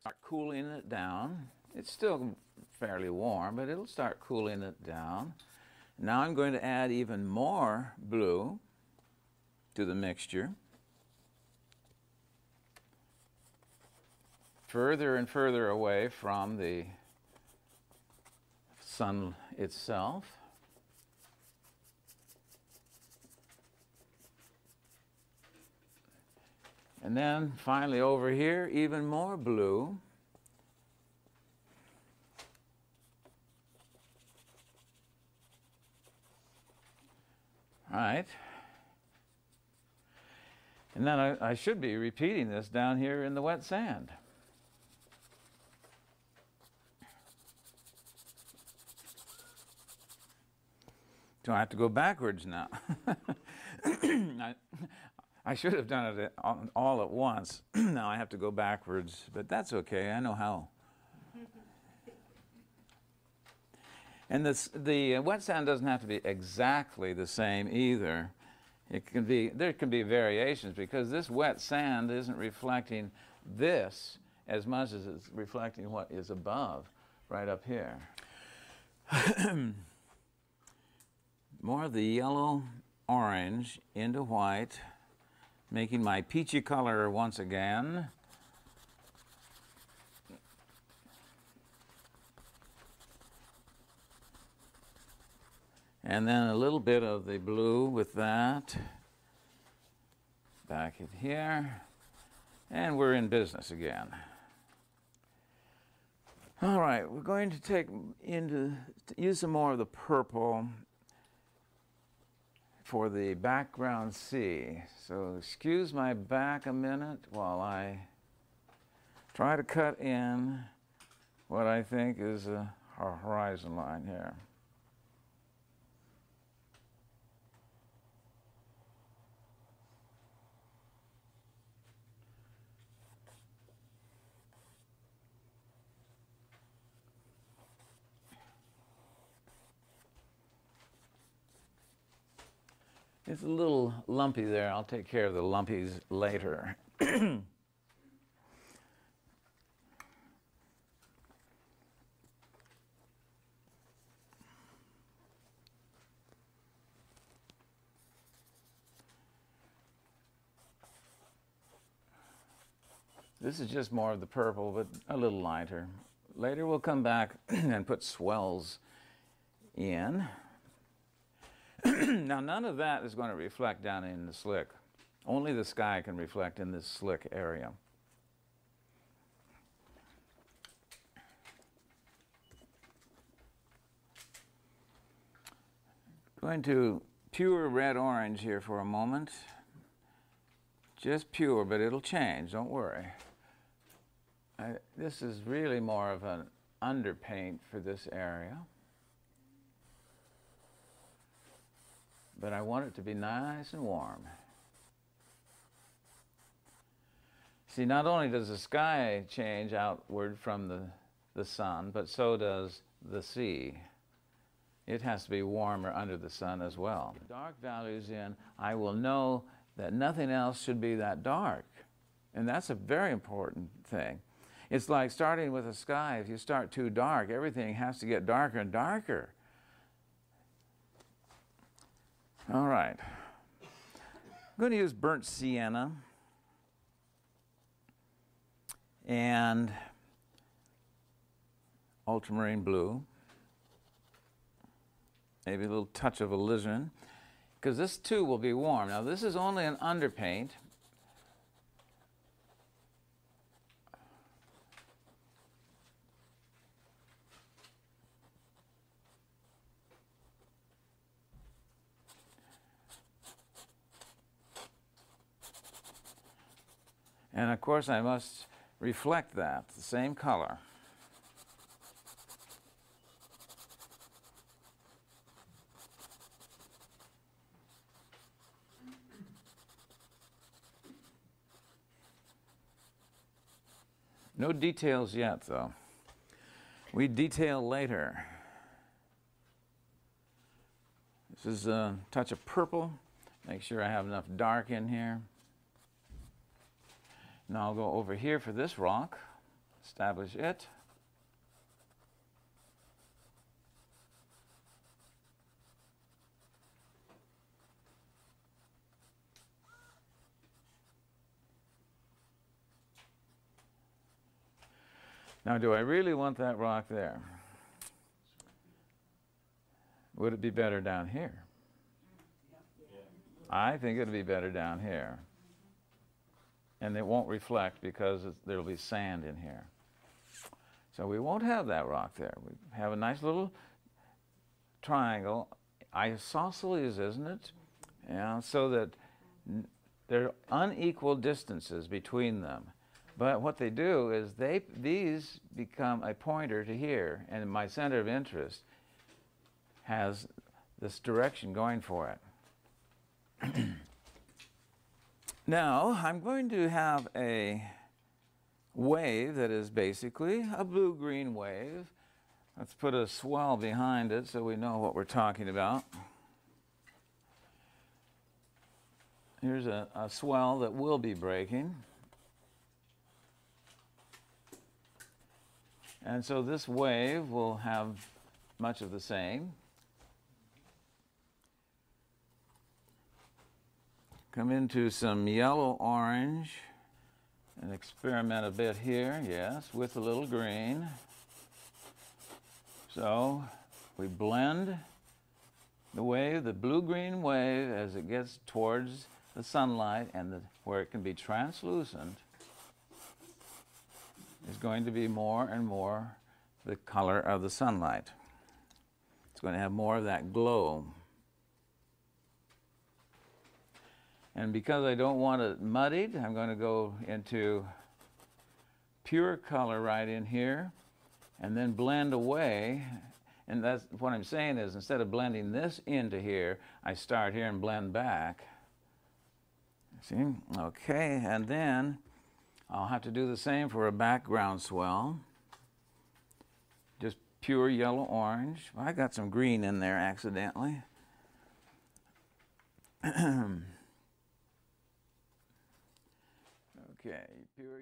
start cooling it down. It's still fairly warm, but it'll start cooling it down. Now I'm going to add even more blue to the mixture. Further and further away from the sun itself. And then finally over here, even more blue. All right. And then I should be repeating this down here in the wet sand. So I have to go backwards now. I should have done it all at once. Now I have to go backwards, but that's okay. I know how. And the wet sand doesn't have to be exactly the same either. There can be variations because this wet sand isn't reflecting this as much as it's reflecting what is above, right up here. More of the yellow orange into white, making my peachy color once again. And then a little bit of the blue with that. Back in here. And we're in business again. All right, we're going to use some more of the purple for the background sea. So excuse my back a minute while I try to cut in what I think is our horizon line here. It's a little lumpy there. I'll take care of the lumpies later. This is just more of the purple, but a little lighter. Later we'll come back and put swells in. Now none of that is going to reflect down in the slick. Only the sky can reflect in this slick area. Going to pure red-orange here for a moment. Just pure, but it'll change, don't worry. This is really more of an underpaint for this area. But I want it to be nice and warm. See, not only does the sky change outward from the sun, but so does the sea. It has to be warmer under the sun as well. Dark values in, I will know that nothing else should be that dark. And that's a very important thing. It's like starting with the sky. If you start too dark, everything has to get darker and darker. All right. I'm going to use burnt sienna and ultramarine blue. Maybe a little touch of alizarin, because this too will be warm. Now this is only an underpaint. And of course I must reflect that, the same color. No details yet, though. We detail later. This is a touch of purple. Make sure I have enough dark in here. Now I'll go over here for this rock. establish it. Now, do I really want that rock there? Would it be better down here? I think it would be better down here. And it won't reflect because there will be sand in here. So we won't have that rock there. We have a nice little triangle, isosceles, isn't it? Yeah, so that there are unequal distances between them. But what they do is these become a pointer to here, and my center of interest has this direction going for it. Now, I'm going to have a wave that is basically a blue-green wave. Let's put a swell behind it so we know what we're talking about. Here's a swell that will be breaking. And so this wave will have much of the same. Come into some yellow-orange and experiment a bit here, yes, with a little green. So we blend the wave, the blue-green wave, as it gets towards the sunlight, and where it can be translucent is going to be more and more the color of the sunlight. It's going to have more of that glow. And because I don't want it muddied, I'm going to go into pure color right in here and then blend away. And that's what I'm saying is, instead of blending this into here, I start here and blend back. See? Okay, and then I'll have to do the same for a background swell. Just pure yellow-orange. I got some green in there accidentally. Okay, pure